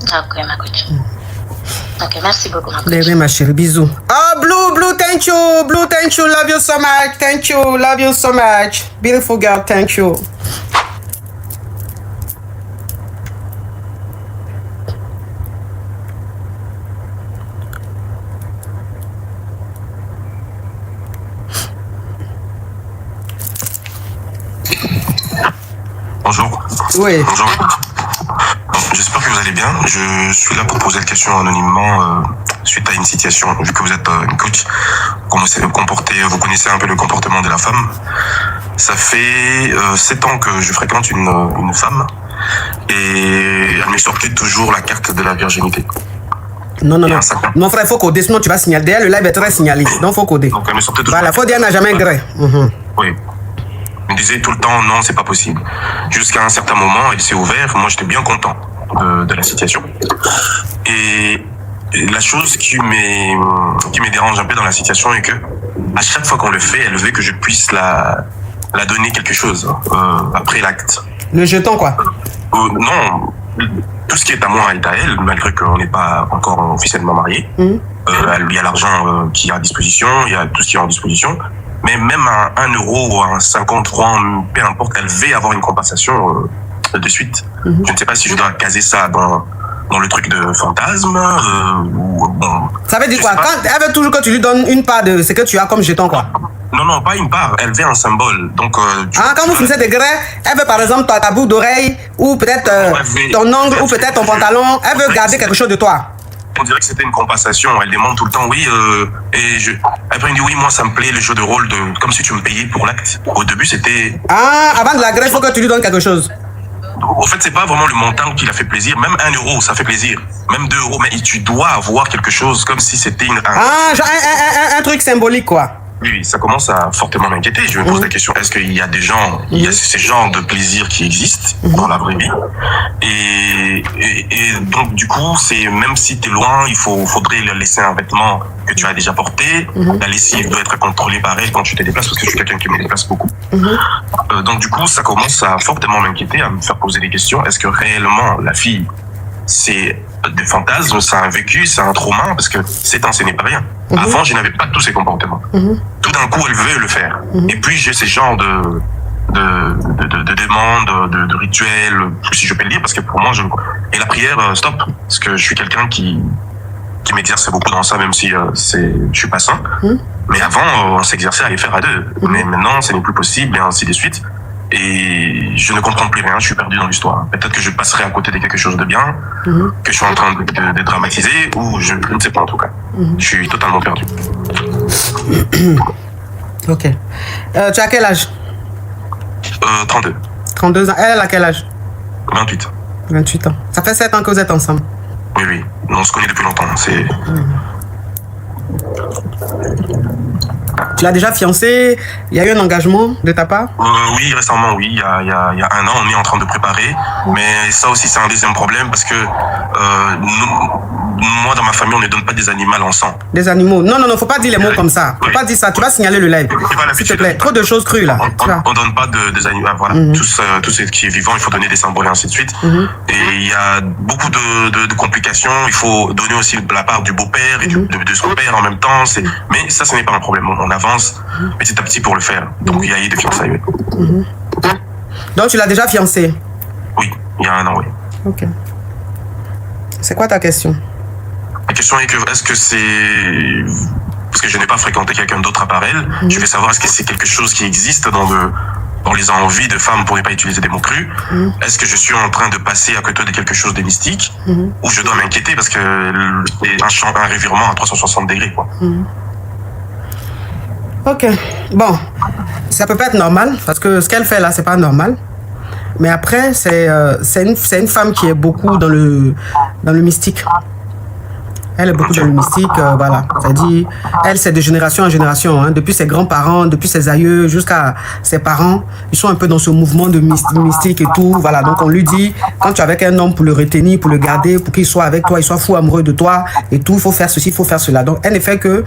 Ok, ma coach. Ok, merci beaucoup, ma coach. Bébé, ma chérie, bisous. Oh, Blue, thank you. Blue, thank you. Love you so much. Thank you. Love you so much. Beautiful girl, thank you. Bonjour. Oui. Bonjour. J'espère que vous allez bien. Je suis là pour poser une question anonymement suite à une situation. Vu que vous êtes une coach, vous connaissez un peu le comportement de la femme. Ça fait 7 ans que je fréquente une femme et elle me sortait toujours la carte de la virginité. Non, non, frère, il faut coder, sinon tu vas signaler. D'ailleurs, le live est très signalé, donc il faut coder. Donc elle me sortait toujours. Voilà, faut dire elle n'a jamais gré. Oui. Elle me disait tout le temps non, c'est pas possible. Jusqu'à un certain moment, elle s'est ouverte. Moi, j'étais bien content de la situation. Et la chose qui me dérange un peu dans la situation est que à chaque fois qu'on le fait, elle veut que je puisse la donner quelque chose après l'acte. Le jeton, quoi? Non. Tout ce qui est à moi est à elle, malgré qu'on n'est pas encore officiellement mariés. Il y a l'argent qui est à disposition, il y a tout ce qui est en disposition. Mais même à 1 euro ou à 50 francs, peu importe, elle veut avoir une compensation de suite. Je ne sais pas si je dois caser ça dans le truc de fantasme ou bon. Ça veut dire quoi? Quand elle veut toujours que tu lui donnes une part de ce que tu as comme jeton, quoi? Non, pas une part. Elle veut un symbole. Donc, quand vous finissez de gré, elle veut par exemple ta boucle d'oreille ou peut-être ton ongle ou peut-être ton pantalon. Elle veut garder quelque chose de toi. on dirait que c'était une compensation. Elle demande tout le temps, oui, après, elle me dit, oui, moi, ça me plaît, le jeu de rôle, comme si tu me payais pour l'acte. Au début, c'était... Ah, avant de la grève, il faut que tu lui donnes quelque chose. Au fait, c'est pas vraiment le montant qui l'a fait plaisir. Même 1 euro, ça fait plaisir. Même 2 euros, mais tu dois avoir quelque chose, comme si c'était un truc symbolique, quoi. Oui, ça commence à fortement m'inquiéter. Je me pose la question, est-ce qu'il y a des gens, il y a ces genres de plaisirs qui existent dans la vraie vie? Et donc, du coup, même si tu es loin, faudrait leur laisser un vêtement que tu as déjà porté. La lessive doit être contrôlée par elle quand tu te déplaces, parce que je suis quelqu'un qui me déplace beaucoup. Donc, du coup, ça commence à fortement m'inquiéter, à me faire poser des questions. Est-ce que réellement, la fille, c'est des fantasmes, c'est un vécu, c'est un trauma, parce que c'est enseigné pas rien. Avant, je n'avais pas tous ces comportements. Tout d'un coup, elle veut le faire. Et puis, j'ai ces genres de demandes, de rituels, si je peux le dire, parce que pour moi, et la prière, stop. Parce que je suis quelqu'un qui m'exerce beaucoup dans ça, même si je suis pas sain. Mais avant, on s'exerçait à les faire à deux. Mais maintenant, ce n'est plus possible, et ainsi de suite. Et je ne comprends plus rien, je suis perdu dans l'histoire. Peut-être que je passerai à côté de quelque chose de bien, que je suis en train de dramatiser, ou je ne sais pas en tout cas. Je suis totalement perdu. Ok. Tu as quel âge? 32. 32 ans. Elle a quel âge? 28. 28 ans. Ça fait 7 ans que vous êtes ensemble? Oui, oui. On se connaît depuis longtemps. Tu l'as déjà fiancé? Il y a eu un engagement de ta part? Oui, récemment, oui. Il y a 1 an, on est en train de préparer. Mais ça aussi, c'est un deuxième problème parce que moi, dans ma famille, on ne donne pas des animaux en sang. Des animaux? Non, faut pas dire les mots comme ça. Faut pas dire ça. Tu vas signaler le live. S'il te plaît. Trop de choses crues, là. On donne pas des animaux. Voilà. Tout ce qui est vivant, il faut donner des symboles et ainsi de suite. Et il y a beaucoup de complications. Il faut donner aussi la part du beau-père et de son père en même temps. Mais ça, ce n'est pas un problème. On avance petit à petit pour le faire. Donc, il y a eu des fiançailles. Donc, tu l'as déjà fiancé? Oui, il y a 1 an, oui. Ok. C'est quoi ta question? La question est que, est-ce que c'est... Parce que je n'ai pas fréquenté quelqu'un d'autre à part elle. Je veux savoir, est-ce que c'est quelque chose qui existe dans les envies de femmes, pour ne pas utiliser des mots crus? Est-ce que je suis en train de passer à côté de quelque chose de mystique? Ou je dois m'inquiéter parce que c'est un revirement à 360 degrés, quoi. Ok. Bon, ça peut pas être normal parce que ce qu'elle fait là, c'est pas normal. Mais après, c'est une femme qui est beaucoup dans le mystique. Elle est beaucoup dans le mystique, voilà. C'est-à-dire, elle, c'est de génération en génération, hein, depuis ses grands-parents, depuis ses aïeux, jusqu'à ses parents. Ils sont un peu dans ce mouvement de mystique et tout, voilà. Donc, on lui dit, quand tu es avec un homme pour le retenir, pour le garder, pour qu'il soit avec toi, il soit fou amoureux de toi et tout, il faut faire ceci, il faut faire cela. Donc, elle ne fait que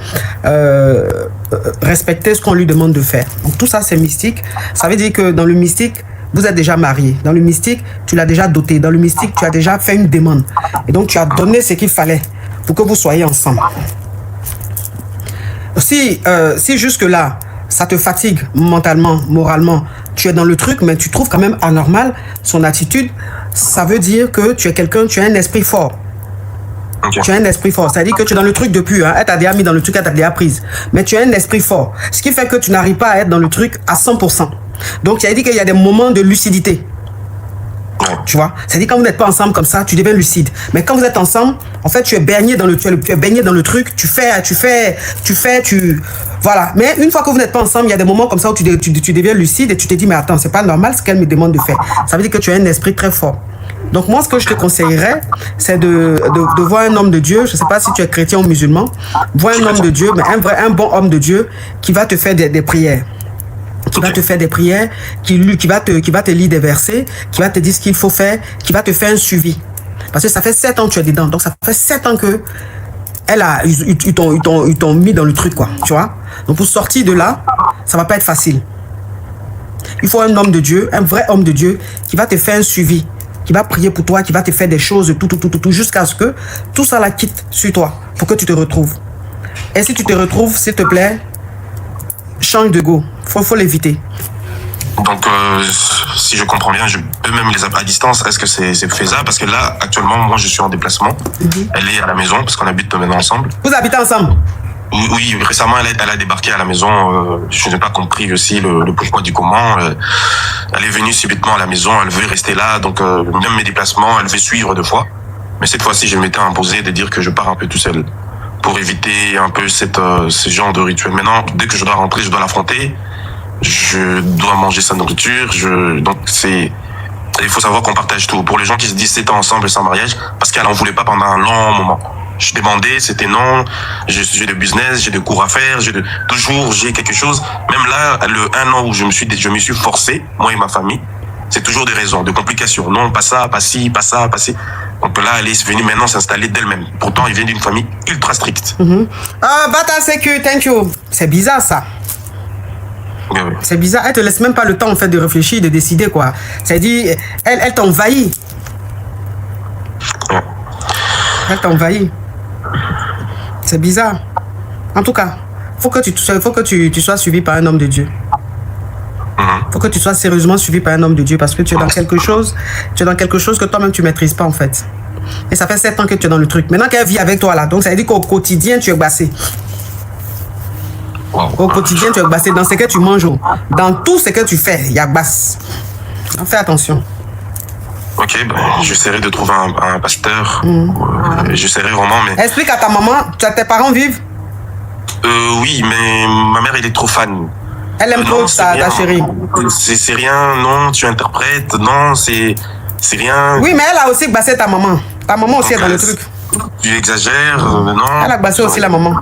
respecter ce qu'on lui demande de faire. Donc, tout ça, c'est mystique. Ça veut dire que dans le mystique, vous êtes déjà mariés. Dans le mystique, tu l'as déjà doté. Dans le mystique, tu as déjà fait une demande. Et donc, tu as donné ce qu'il fallait pour que vous soyez ensemble. Si jusque-là, ça te fatigue mentalement, moralement, tu es dans le truc, mais tu trouves quand même anormal son attitude, ça veut dire que tu es quelqu'un, tu as un esprit fort. Okay. Tu as un esprit fort. C'est-à-dire que tu es dans le truc depuis. Hein. Elle t'a déjà mis dans le truc, elle t'a déjà prise. Mais tu as un esprit fort. Ce qui fait que tu n'arrives pas à être dans le truc à 100%. Donc, tu as dit qu'il y a des moments de lucidité. Tu vois, c'est-à-dire quand vous n'êtes pas ensemble comme ça, tu deviens lucide. Mais quand vous êtes ensemble, en fait, tu es baigné dans le truc, voilà. Mais une fois que vous n'êtes pas ensemble, il y a des moments comme ça où tu deviens lucide et tu te dis mais attends, c'est pas normal ce qu'elle me demande de faire. Ça veut dire que tu as un esprit très fort. Donc moi, ce que je te conseillerais, c'est de voir un homme de Dieu. Je ne sais pas si tu es chrétien ou musulman. Vois un homme de Dieu, mais un bon homme de Dieu qui va te faire des prières. Qui va te faire des prières, qui va te lire des versets, qui va te dire ce qu'il faut faire, qui va te faire un suivi. Parce que ça fait 7 ans que tu es dedans. Donc ça fait 7 ans que ils t'ont mis dans le truc, quoi. Tu vois? Donc pour sortir de là, ça va pas être facile. Il faut un homme de Dieu, un vrai homme de Dieu, qui va te faire un suivi, qui va prier pour toi, qui va te faire des choses, tout, jusqu'à ce que tout ça la quitte sur toi, pour que tu te retrouves. Et si tu te retrouves, s'il te plaît, change de go. Faut l'éviter. Donc, si je comprends bien, je peux même les appeler à distance. Est-ce que c'est faisable? Parce que là, actuellement, moi, je suis en déplacement. Elle est à la maison, parce qu'on habite maintenant ensemble. Vous habitez ensemble? Oui, récemment, elle a débarqué à la maison. Je n'ai pas compris aussi le pourquoi du comment. Elle est venue subitement à la maison. Elle veut rester là. Donc, même mes déplacements, elle veut suivre 2 fois. Mais cette fois-ci, je m'étais imposé de dire que je pars un peu tout seul pour éviter un peu ce genre de rituel. Maintenant, dès que je dois rentrer, je dois l'affronter. Je dois manger sa nourriture. Donc il faut savoir qu'on partage tout. Pour les gens qui se disent 7 ans ensemble sans mariage, parce qu'elle en voulait pas pendant un long moment. Je demandais, c'était non. J'ai de business, j'ai de cours à faire, toujours j'ai quelque chose. Même là, le 1 an où je me suis forcé, moi et ma famille, c'est toujours des raisons, de complications. Non, pas ça, pas ci, pas ça, pas ci. Donc là, elle est venue maintenant s'installer d'elle-même. Pourtant, il vient d'une famille ultra stricte. Bata Seku, thank you. C'est bizarre ça. Oui. C'est bizarre. Elle te laisse même pas le temps en fait de réfléchir, de décider quoi. C'est-à-dire, elle t'envahit. Ouais. Elle t'envahit. C'est bizarre. En tout cas, faut que tu sois suivi par un homme de Dieu. Faut que tu sois sérieusement suivi par un homme de Dieu parce que tu es dans quelque chose que toi-même tu maîtrises pas en fait. Et ça fait 7 ans que tu es dans le truc. Maintenant qu'elle vit avec toi là, donc ça veut dire qu'au quotidien tu es bassé. Au quotidien tu es bassé dans ce que tu manges, dans tout ce que tu fais, il y a basse. Donc fais attention. Ok, j'essaierai de trouver un pasteur. J'essaierai vraiment, mais... Explique à ta maman, tes parents vivent? Oui, mais ma mère elle est trop fan. Elle aime trop ta chérie. C'est rien, non, tu interprètes, non, c'est rien. Oui, mais elle a aussi bassé ta maman. Ta maman aussi est dans le truc. Tu exagères, non. Elle a bassé aussi la maman.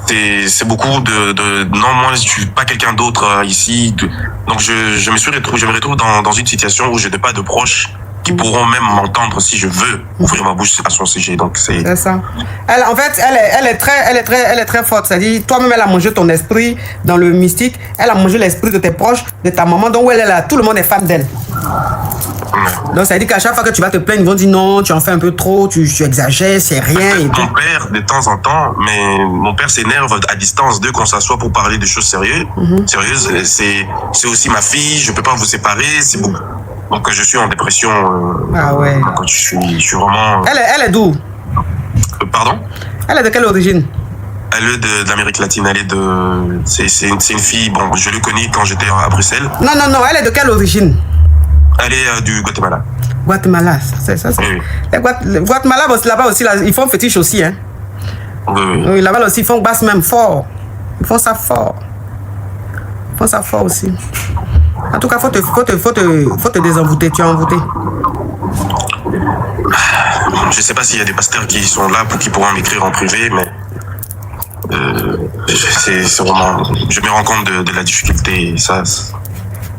C'est beaucoup de non, moi je suis pas quelqu'un d'autre ici. Donc je me retrouve dans une situation où je n'ai pas de proches qui pourront même m'entendre si je veux ouvrir ma bouche à son sujet. Donc c'est ça. En fait, elle est très forte. C'est-à-dire, toi-même, elle a mangé ton esprit dans le mystique. Elle a mangé l'esprit de tes proches, de ta maman. Donc, elle est là. Tout le monde est fan d'elle. Donc, ça veut dire qu'à chaque fois que tu vas te plaindre, ils vont dire non, tu en fais un peu trop, tu exagères, c'est rien. Et mon père, de temps en temps, mais mon père s'énerve à distance d'eux qu'on s'assoit pour parler de choses sérieuses. C'est aussi ma fille, je peux pas vous séparer. C'est beaucoup. Donc je suis en dépression. Ah ouais. Donc, je suis vraiment. Elle est d'où? Pardon? Elle est de quelle origine? Elle est d'Amérique latine. C'est une fille. Bon, je l'ai connue quand j'étais à Bruxelles. Non. Elle est de quelle origine? Elle est du Guatemala. Guatemala, c'est ça. Oui. Le Guatemala, là-bas aussi, là, ils font fétiche aussi, hein. Oui, là-bas aussi, ils font basse même fort. Ils font ça fort. Ils font ça fort aussi. En tout cas, faut te désenvoûter. Tu es envoûté. Je sais pas s'il y a des pasteurs qui sont là qui pourront m'écrire en privé, mais c'est vraiment. Je me rends compte de la difficulté. Ça.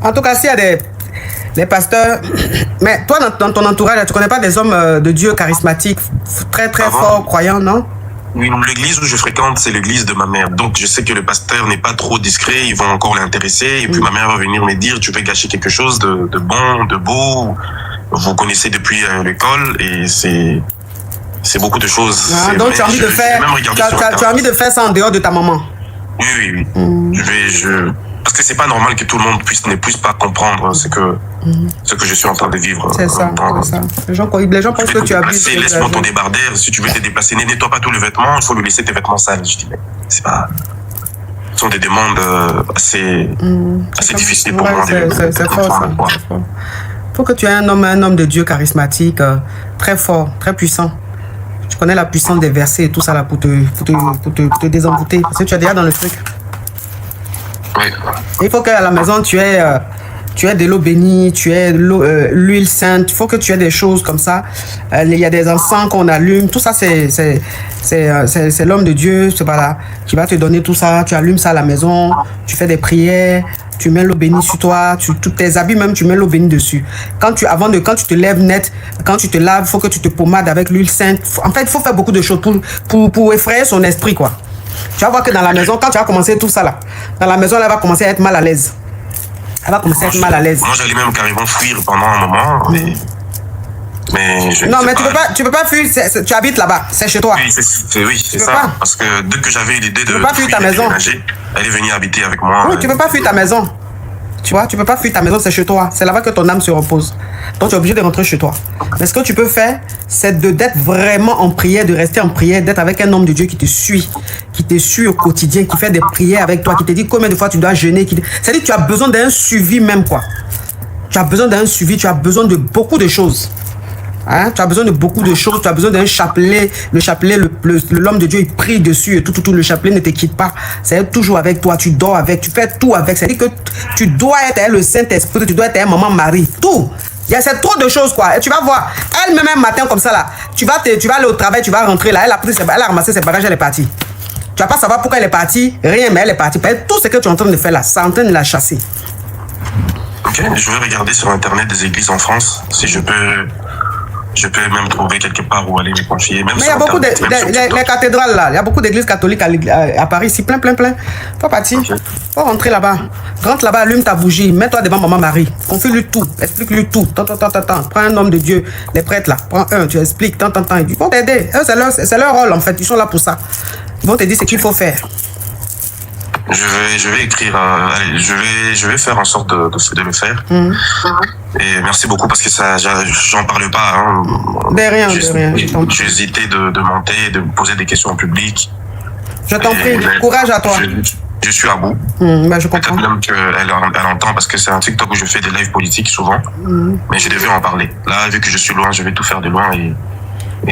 En tout cas, s'il y a des pasteurs, mais toi dans ton entourage, tu connais pas des hommes de Dieu charismatiques, très forts, croyants, non? Oui, l'église où je fréquente, c'est l'église de ma mère. Donc, je sais que le pasteur n'est pas trop discret, ils vont encore l'intéresser. Et puis, ma mère va venir me dire, tu veux gâcher quelque chose de bon, de beau. Vous connaissez depuis l'école et c'est beaucoup de choses. Donc, tu as envie de faire ça en dehors de ta maman? Oui. Parce que c'est pas normal que tout le monde ne puisse pas comprendre ce que je suis en train de vivre. C'est ça. Les gens pensent que tu abuses. Laisse-moi ton débardeur. Si tu veux te déplacer, ne nettoie pas tous les vêtements. Il faut lui laisser tes vêtements sales. Je dis, mais c'est pas. Ce sont des demandes assez difficiles pour moi. C'est fort, ça. Il faut que tu aies un homme de Dieu charismatique, très fort, très puissant. Tu connais la puissance des versets et tout ça là pour te désenvoûter. Parce que tu es déjà dans le truc. Oui. Il faut qu'à la maison, tu aies de l'eau bénie, tu aies l'huile sainte. Il faut que tu aies des choses comme ça. Il y a des encens qu'on allume. Tout ça, c'est l'homme de Dieu. C'est pas là. Qui va te donner tout ça. Tu allumes ça à la maison. Tu fais des prières. Tu mets l'eau bénie sur toi. Tous tes habits même, tu mets l'eau bénie dessus. Quand tu te lèves net, quand tu te laves, il faut que tu te pommades avec l'huile sainte. En fait, il faut faire beaucoup de choses pour effrayer son esprit, quoi. Tu vas voir que dans la maison, quand tu vas commencer tout ça là, dans la maison, elle va commencer à être mal à l'aise. Elle va commencer à être mal à l'aise. Moi, j'allais même carrément fuir pendant un moment, mais je non, mais tu peux pas fuir, tu habites là-bas, c'est chez toi. Oui, c'est ça. Pas. Parce que dès que j'avais l'idée de fuir ta maison, elle est venue habiter avec moi. Oui, tu peux pas fuir ta maison. Tu vois, tu peux pas fuir ta maison, c'est chez toi. C'est là-bas que ton âme se repose. Donc, tu es obligé de rentrer chez toi. Mais ce que tu peux faire, c'est d'être vraiment en prière, de rester en prière, d'être avec un homme de Dieu qui te suit au quotidien, qui fait des prières avec toi, qui te dit combien de fois tu dois jeûner. C'est-à-dire que tu as besoin d'un suivi même, quoi. Tu as besoin d'un suivi, tu as besoin de beaucoup de choses. Hein? Tu as besoin de beaucoup de choses. Tu as besoin d'un chapelet. Le chapelet, l'homme de Dieu, il prie dessus et tout. Le chapelet ne te quitte pas. C'est toujours avec toi. Tu dors avec. Tu fais tout avec. C'est-à-dire que tu dois être le Saint-Esprit. Tu dois être maman Marie. Tout. C'est trop de choses, quoi. Et tu vas voir. Elle-même, un matin comme ça, là. Tu vas aller au travail, tu vas rentrer, là. Elle a ramassé ses bagages, elle est partie. Tu vas pas savoir pourquoi elle est partie. Rien, mais elle est partie. Tout ce que tu es en train de faire, là, c'est en train de la chasser. Ok, je vais regarder sur Internet des églises en France, si je peux même trouver quelque part où aller me confier. Même mais il y a beaucoup de les cathédrales là, il y a beaucoup d'églises catholiques à Paris ici, plein. Faut partir, faut rentrer là-bas. Rentre là-bas, allume ta bougie, mets-toi devant maman Marie, confie-lui tout, explique-lui tout. Prends un homme de Dieu, les prêtres là, prends un, tu expliques, ils vont t'aider. C'est leur rôle en fait, ils sont là pour ça. Ils vont te dire ce qu'il faut faire. Je vais écrire, allez, je vais faire en sorte de le faire. Et merci beaucoup parce que ça, j'en parle pas. Hein. De rien. J'ai hésité de monter, de poser des questions en public. Je t'en prie, courage à toi. Je suis à bout. Je comprends. Peut-être même qu'elle entend parce que c'est un TikTok où je fais des lives politiques souvent. Mais je devais en parler. Là, vu que je suis loin, je vais tout faire de loin et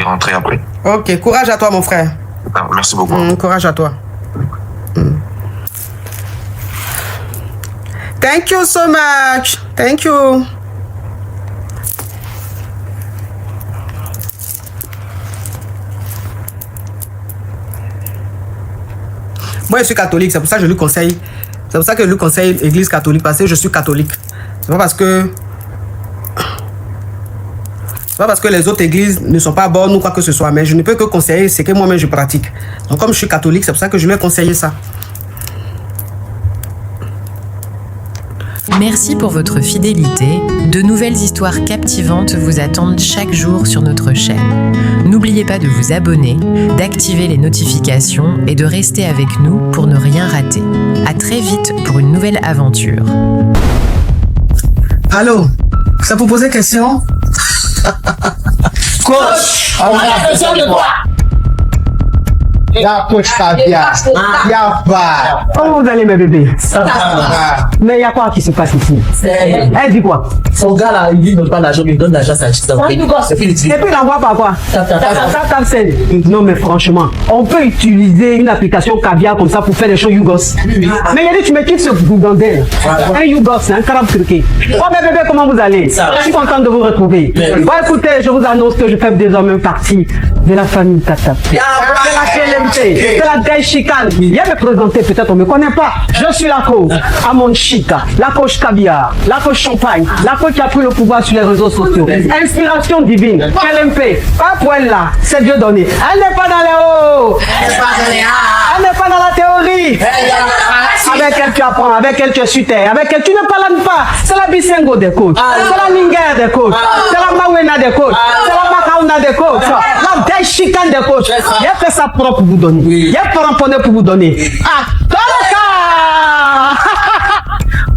rentrer après. Ok, courage à toi, mon frère. Merci beaucoup. Courage à toi. Thank you so much. Thank you. Moi, je suis catholique, c'est pour ça que je lui conseille. C'est pour ça que je lui conseille l'église catholique, parce que je suis catholique. C'est pas parce que les autres églises ne sont pas bonnes ou quoi que ce soit, mais je ne peux que conseiller ce que moi-même je pratique. Donc, comme je suis catholique, c'est pour ça que je lui ai conseillé ça. Merci pour votre fidélité. De nouvelles histoires captivantes vous attendent chaque jour sur notre chaîne. N'oubliez pas de vous abonner, d'activer les notifications et de rester avec nous pour ne rien rater. À très vite pour une nouvelle aventure. Allô, ça vous posait question? Coach, on a besoin de toi. Y'a coach Caviar, y'a pas. Comment vous allez mes bébés? Mais il y a quoi qui se passe ici? Elle dit quoi? Son gars là, il dit donne pas l'argent, il donne l'argent, ça achète. Et puis il envoie par quoi? Non mais franchement, on peut utiliser une application Caviar comme ça pour faire des choses Yougos. Mais il y a dit tu me quittes ce gougandel. Un Yougos, un carabe turqué. Oh mes bébés, comment vous allez? Je suis content de vous retrouver. Bon écoutez, je vous annonce que je fais désormais partie de la famille Tata. C'est la gaille chicane. Viens me présenter, peut-être on ne me connaît pas. Je suis la coach Amon Chica, la coach Caviar, la coach Champagne, la coach qui a pris le pouvoir sur les réseaux sociaux. Inspiration divine, LMP, pas pour elle là, c'est Dieu donné. Elle n'est pas dans les hauts, elle n'est pas dans la théorie. Avec elle tu apprends, avec elle tu es sur terre, avec elle tu ne parles pas. C'est la Bisengo des coachs, c'est la Ninger des coachs, c'est la Mawena des coachs, c'est la Makauna des coachs, la gaille chicane des coachs. Il a fait sa propre pour vous donner. Il y a pas ramponné pour vous donner. Ah,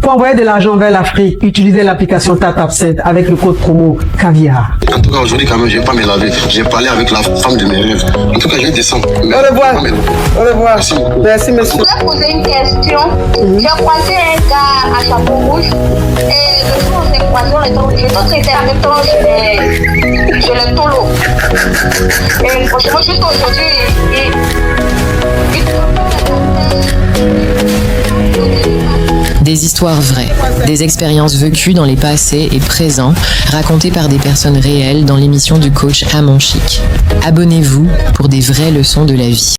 pour envoyer de l'argent vers l'Afrique, utilisez l'application TapTapSend avec le code promo Caviar. En tout cas, aujourd'hui, quand même, je vais pas me laver. J'ai parlé avec la femme de mes rêves. En tout cas, je descends. Au revoir. Au revoir. Merci, monsieur. Je voulais poser une question. J'ai croisé un gars à chapeau rouge. Et le jour où on s'est croisé, je dois traiter en même temps sur le tolo. Et franchement, juste aujourd'hui, Des histoires vraies, des expériences vécues dans les passés et présents, racontées par des personnes réelles dans l'émission du coach Amon Chic. Abonnez-vous pour des vraies leçons de la vie.